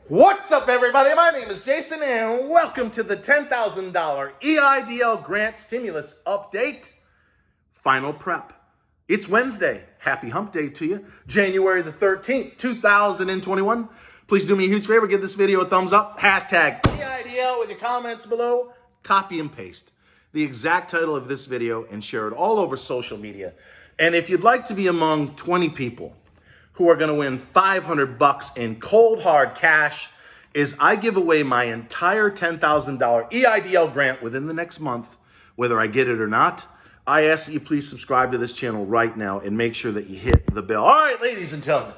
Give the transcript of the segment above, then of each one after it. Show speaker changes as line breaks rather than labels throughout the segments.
What's up, everybody? My name is Jason, and welcome to the $10,000 EIDL Grant Stimulus Update Final Prep. It's Wednesday. Happy Hump Day to you. January the 13th, 2021. Please do me a huge favor. Give this video a thumbs up. Hashtag EIDL with your comments below. Copy and paste the exact title of this video and share it all over social media. And if you'd like to be among 20 people who are going to win $500 in cold hard cash, is I give away my entire $10,000 EIDL grant within the next month, whether I get it or not. I ask that you please subscribe to this channel right now and make sure that you hit the bell. All right, ladies and gentlemen.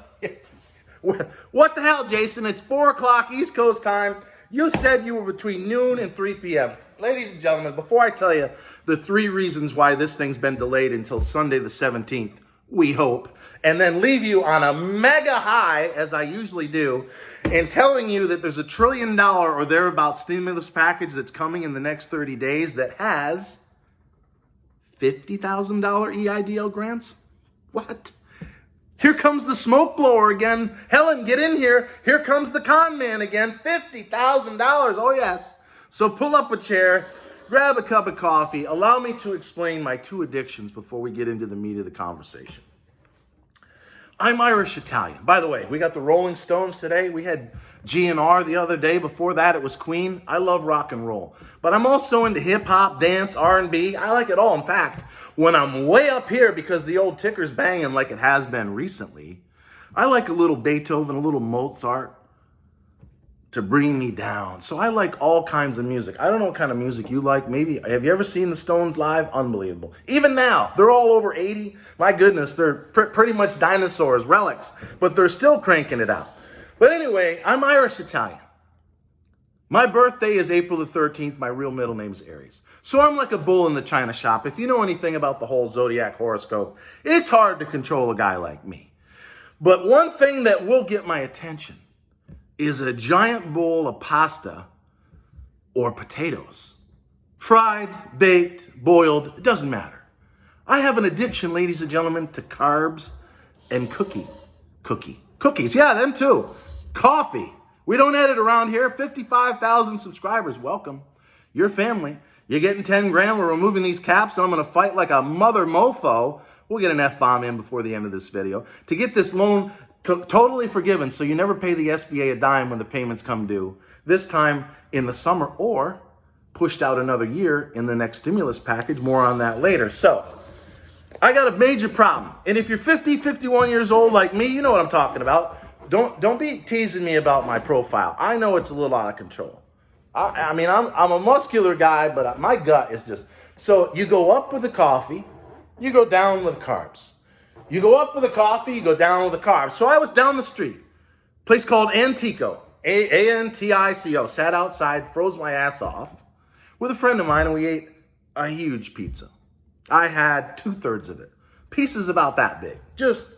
What the hell, Jason? It's 4 o'clock East Coast time. You said you were between noon and 3 p.m. Ladies and gentlemen, before I tell you the 3 reasons why this thing's been delayed until Sunday the 17th, we hope, and then leave you on a mega high, as I usually do, and telling you that there's $1 trillion or thereabout stimulus package that's coming in the next 30 days that has $50,000 EIDL grants? What? Here comes the smoke blower again. Helen, get in here. Here comes the con man again. $50,000. Oh, yes. So pull up a chair, grab a cup of coffee. Allow me to explain my 2 addictions before we get into the meat of the conversation. I'm Irish Italian. By the way, we got the Rolling Stones today. We had GNR the other day. Before that, it was Queen. I love rock and roll. But I'm also into hip hop, dance, R&B. I like it all. In fact, when I'm way up here because the old ticker's banging like it has been recently, I like a little Beethoven, a little Mozart to bring me down. So I like all kinds of music. I don't know what kind of music you like. Maybe, have you ever seen the Stones live? Unbelievable. Even now, they're all over 80. My goodness, they're pretty much dinosaurs, relics, but they're still cranking it out. But anyway, I'm Irish Italian. My birthday is April the 13th. My real middle name is Aries. So I'm like a bull in the china shop. If you know anything about the whole zodiac horoscope, it's hard to control a guy like me. But one thing that will get my attention is a giant bowl of pasta or potatoes. Fried, baked, boiled, it doesn't matter. I have an addiction, ladies and gentlemen, to carbs and cookies. Yeah, them too. Coffee. We don't edit around here. 55,000 subscribers. Welcome. Your family. You're getting 10 grand. We're removing these caps, and I'm going to fight like a mother mofo. We'll get an F-bomb in before the end of this video to get this loan totally forgiven, so you never pay the SBA a dime when the payments come due, this time in the summer, or pushed out another year in the next stimulus package. More on that later. So I got a major problem. And if you're 50, 51 years old like me, you know what I'm talking about. Don't be teasing me about my profile. I know it's a little out of control. I mean, I'm a muscular guy, but my gut is just... So you go up with the coffee, you go down with carbs. You go up with the coffee, you go down with the carbs. So I was down the street, place called Antico, A-N-T-I-C-O, sat outside, froze my ass off with a friend of mine, and we ate a huge pizza. I had 2/3 of it. Pieces about that big, just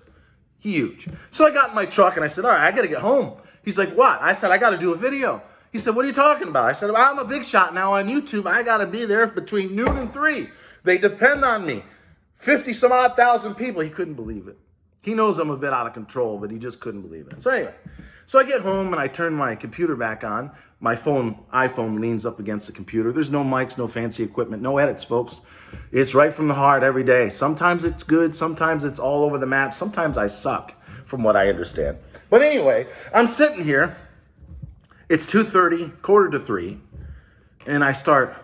huge. So I got in my truck and I said, all right, I got to get home. He's like, what? I said, I got to do a video. He said, what are you talking about? I said, well, I'm a big shot now on YouTube. I got to be there between noon and 3. They depend on me. 50 some odd thousand people. He couldn't believe it. He knows I'm a bit out of control, but he just couldn't believe it. So anyway, so I get home and I turn my computer back on. My iPhone leans up against the computer. There's no mics, no fancy equipment, no edits, folks. It's right from the heart every day. Sometimes it's good. Sometimes it's all over the map. Sometimes I suck, from what I understand. But anyway, I'm sitting here. It's 2:30, 2:45, and I start,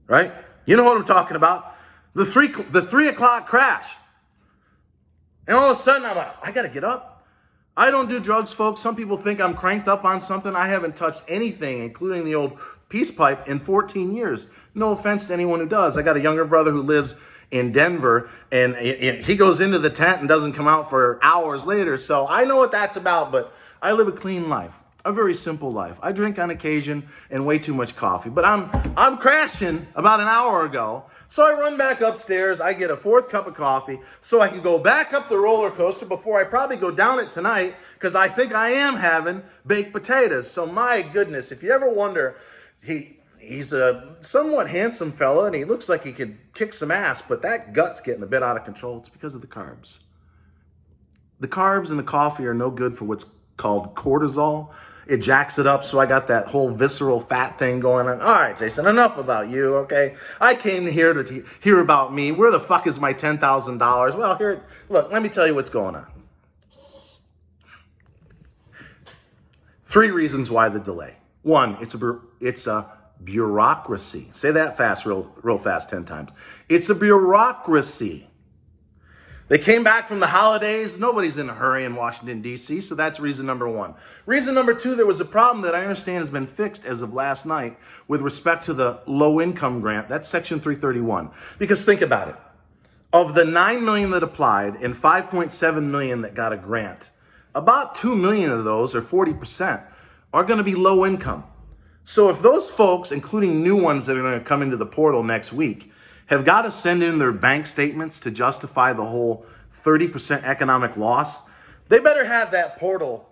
right? You know what I'm talking about. The 3 o'clock crash. And all of a sudden, I'm like, I got to get up. I don't do drugs, folks. Some people think I'm cranked up on something. I haven't touched anything, including the old peace pipe, in 14 years. No offense to anyone who does. I got a younger brother who lives in Denver, and he goes into the tent and doesn't come out for hours later. So I know what that's about, but I live a clean life. A very simple life. I drink on occasion and way too much coffee. But I'm crashing about an hour ago. So I run back upstairs. I get a 4th cup of coffee so I can go back up the roller coaster before I probably go down it tonight, because I think I am having baked potatoes. So my goodness, if you ever wonder, he's a somewhat handsome fella and he looks like he could kick some ass, but that gut's getting a bit out of control. It's because of the carbs. The carbs and the coffee are no good for what's called cortisol. It jacks it up, so I got that whole visceral fat thing going on. All right, Jason, enough about you, okay? I came here to hear about me. Where the fuck is my $10,000? Well, here, look, let me tell you what's going on. 3 reasons why the delay. 1, it's a bureaucracy. Say that fast, real fast, 10 times. It's a bureaucracy. They came back from the holidays. Nobody's in a hurry in Washington, D.C., so that's reason number 1. Reason number 2, there was a problem that I understand has been fixed as of last night with respect to the low-income grant. That's Section 331. Because think about it. Of the 9 million that applied and 5.7 million that got a grant, about 2 million of those, or 40%, are going to be low income. So if those folks, including new ones that are going to come into the portal next week, have got to send in their bank statements to justify the whole 30% economic loss, they better have that portal,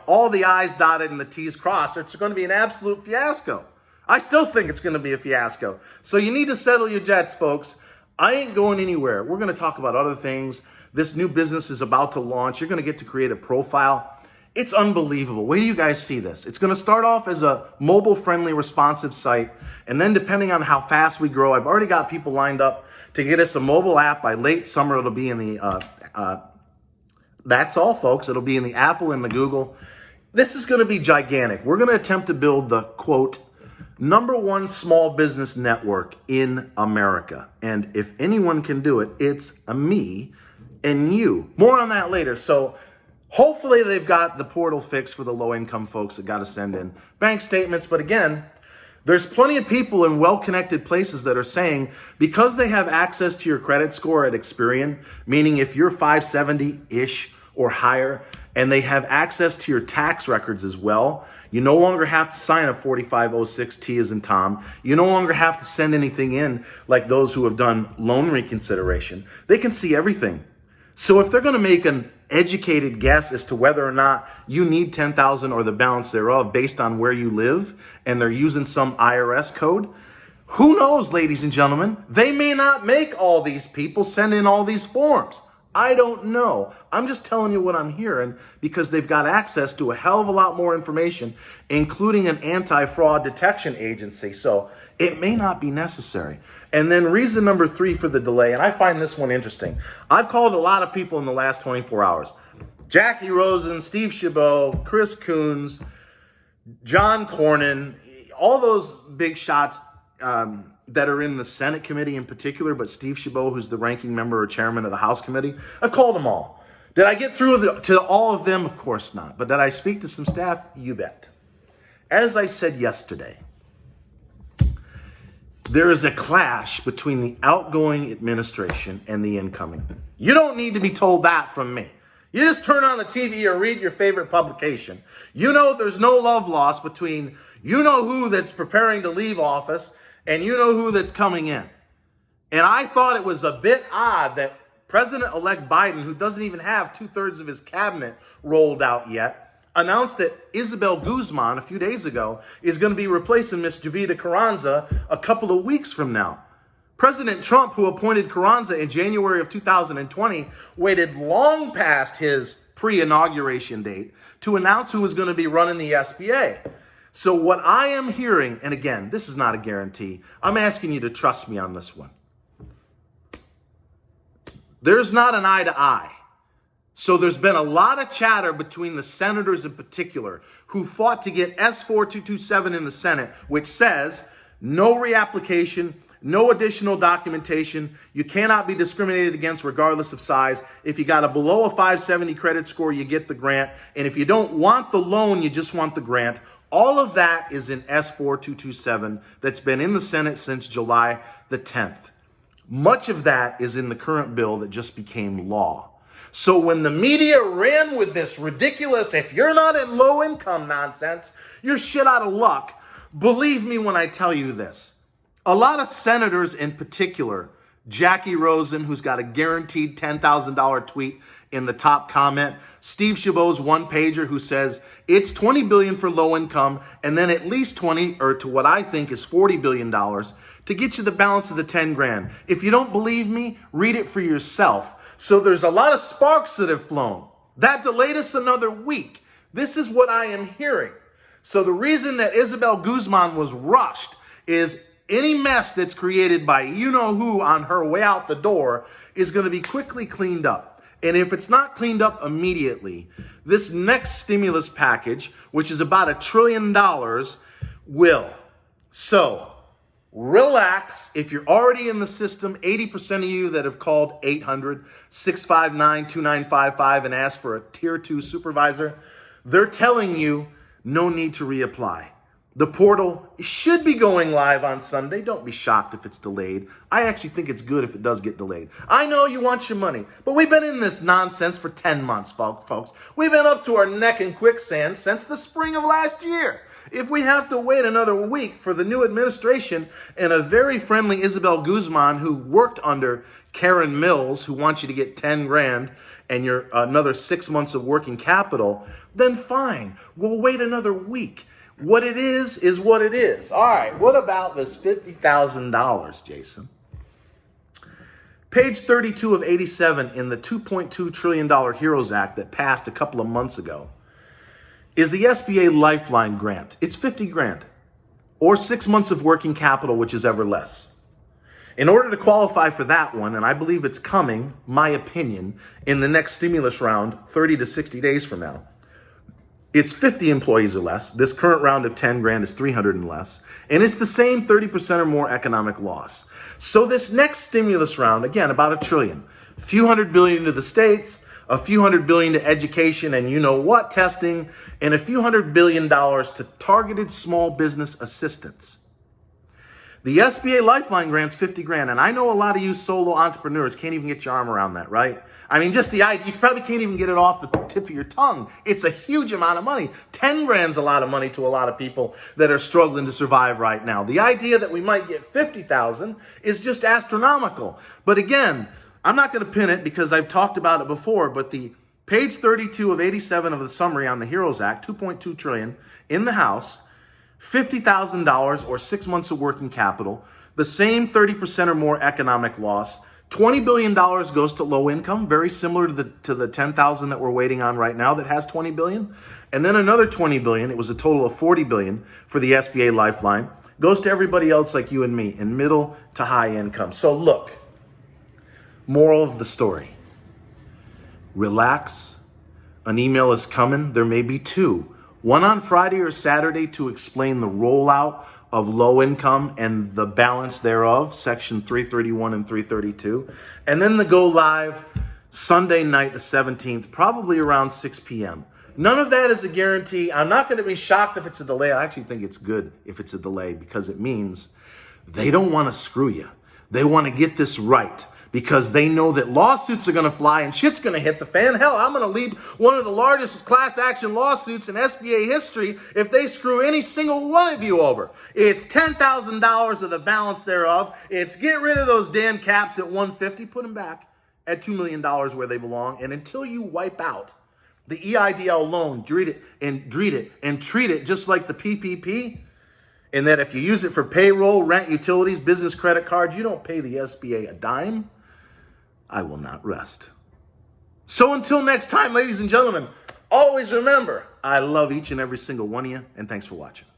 all the I's dotted and the T's crossed. It's going to be an absolute fiasco. I still think it's going to be a fiasco. So you need to settle your jets, folks. I ain't going anywhere. We're going to talk about other things. This new business is about to launch. You're going to get to create a profile. It's unbelievable. Wait till you guys see this. It's going to start off as a mobile-friendly, responsive site. And then depending on how fast we grow, I've already got people lined up to get us a mobile app. By late summer, it'll be in the, that's all, folks. It'll be in the Apple and the Google. This is going to be gigantic. We're going to attempt to build the, quote, #1 small business network in America. And if anyone can do it, it's me and you. More on that later. So hopefully they've got the portal fixed for the low-income folks that got to send in bank statements. But again, there's plenty of people in well-connected places that are saying because they have access to your credit score at Experian, meaning if you're 570-ish or higher, and they have access to your tax records as well, you no longer have to sign a 4506T as in Tom. You no longer have to send anything in like those who have done loan reconsideration. They can see everything. So if they're going to make an educated guess as to whether or not you need 10,000 or the balance thereof based on where you live, and they're using some IRS code, who knows, ladies and gentlemen? They may not make all these people send in all these forms. I don't know. I'm just telling you what I'm hearing because they've got access to a hell of a lot more information, including an anti-fraud detection agency. So it may not be necessary. And then reason number 3 for the delay, and I find this one interesting. I've called a lot of people in the last 24 hours. Jackie Rosen, Steve Chabot, Chris Coons, John Cornyn, all those big shots that are in the Senate committee in particular, but Steve Chabot, who's the ranking member or chairman of the House committee, I've called them all. Did I get through to all of them? Of course not. But did I speak to some staff? You bet. As I said yesterday, there is a clash between the outgoing administration and the incoming. You don't need to be told that from me. You just turn on the TV or read your favorite publication. You know there's no love lost between you-know-who that's preparing to leave office and you-know-who that's coming in. And I thought it was a bit odd that President-elect Biden, who doesn't even have 2/3 of his cabinet rolled out yet, announced that Isabel Guzman a few days ago is going to be replacing Miss Jovita Carranza a couple of weeks from now. President Trump, who appointed Carranza in January of 2020, waited long past his pre-inauguration date to announce who was going to be running the SBA. So what I am hearing, and again, this is not a guarantee, I'm asking you to trust me on this one. There's not an eye to eye. So there's been a lot of chatter between the senators in particular who fought to get S4227 in the Senate, which says no reapplication, no additional documentation. You cannot be discriminated against regardless of size. If you got a below a 570 credit score, you get the grant. And if you don't want the loan, you just want the grant. All of that is in S4227 that's been in the Senate since July the 10th. Much of that is in the current bill that just became law. So when the media ran with this ridiculous, if you're not in low income nonsense, you're shit out of luck. Believe me when I tell you this. A lot of senators in particular, Jackie Rosen, who's got a guaranteed $10,000 tweet in the top comment, Steve Chabot's one-pager who says it's $20 billion for low income and then at least 20 or to what I think is $40 billion to get you the balance of the 10 grand. If you don't believe me, read it for yourself. So there's a lot of sparks that have flown. That delayed us another week. This is what I am hearing. So the reason that Isabel Guzman was rushed is any mess that's created by you-know-who on her way out the door is going to be quickly cleaned up. And if it's not cleaned up immediately, this next stimulus package, which is about $1 trillion, will. So relax. If you're already in the system, 80% of you that have called 800-659-2955 and asked for a tier 2 supervisor, they're telling you no need to reapply. The portal should be going live on Sunday. Don't be shocked if it's delayed. I actually think it's good if it does get delayed. I know you want your money, but we've been in this nonsense for 10 months, folks. We've been up to our neck in quicksand since the spring of last year. If we have to wait another week for the new administration and a very friendly Isabel Guzman who worked under Karen Mills, who wants you to get 10 grand and your another 6 months of working capital, then fine. We'll wait another week. What it is what it is. All right, what about this $50,000, Jason? Page 32 of 87 in the $2.2 trillion HEROES Act that passed a couple of months ago is the SBA Lifeline Grant. It's 50 grand or 6 months of working capital, which is ever less. In order to qualify for that one, and I believe it's coming, my opinion, in the next stimulus round, 30 to 60 days from now, it's 50 employees or less. This current round of 10 grand is 300 and less. And it's the same 30% or more economic loss. So this next stimulus round, again, about $1 trillion, a few $100 billion to the states, a few $100 billion to education and you know what testing, and a few $100 billion to targeted small business assistance. The SBA Lifeline Grant's 50 grand, and I know a lot of you solo entrepreneurs can't even get your arm around that, right? I mean, just the idea, you probably can't even get it off the tip of your tongue. It's a huge amount of money. 10 grand's a lot of money to a lot of people that are struggling to survive right now. The idea that we might get 50,000 is just astronomical. But again, I'm not going to pin it because I've talked about it before, but the page 32 of 87 of the summary on the HEROES Act, 2.2 trillion in the House, $50,000 or 6 months of working capital, the same 30% or more economic loss, $20 billion goes to low income, very similar to the 10,000 that we're waiting on right now that has $20 billion. And then another $20 billion, it was a total of $40 billion for the SBA Lifeline, goes to everybody else like you and me in middle to high income. So look, moral of the story, relax. An email is coming. There may be two. One on Friday or Saturday to explain the rollout of low income and the balance thereof, section 331 and 332. And then the go live Sunday night, the 17th, probably around 6 p.m. None of that is a guarantee. I'm not going to be shocked if it's a delay. I actually think it's good if it's a delay because it means they don't want to screw you. They want to get this right because they know that lawsuits are going to fly and shit's going to hit the fan. Hell, I'm going to lead one of the largest class action lawsuits in SBA history if they screw any single one of you over. It's $10,000 of the balance thereof. It's get rid of those damn caps at 150, put them back at $2 million where they belong. And until you wipe out the EIDL loan, treat it just like the PPP, and that if you use it for payroll, rent, utilities, business credit cards, you don't pay the SBA a dime, I will not rest. So until next time, ladies and gentlemen, always remember, I love each and every single one of you, and thanks for watching.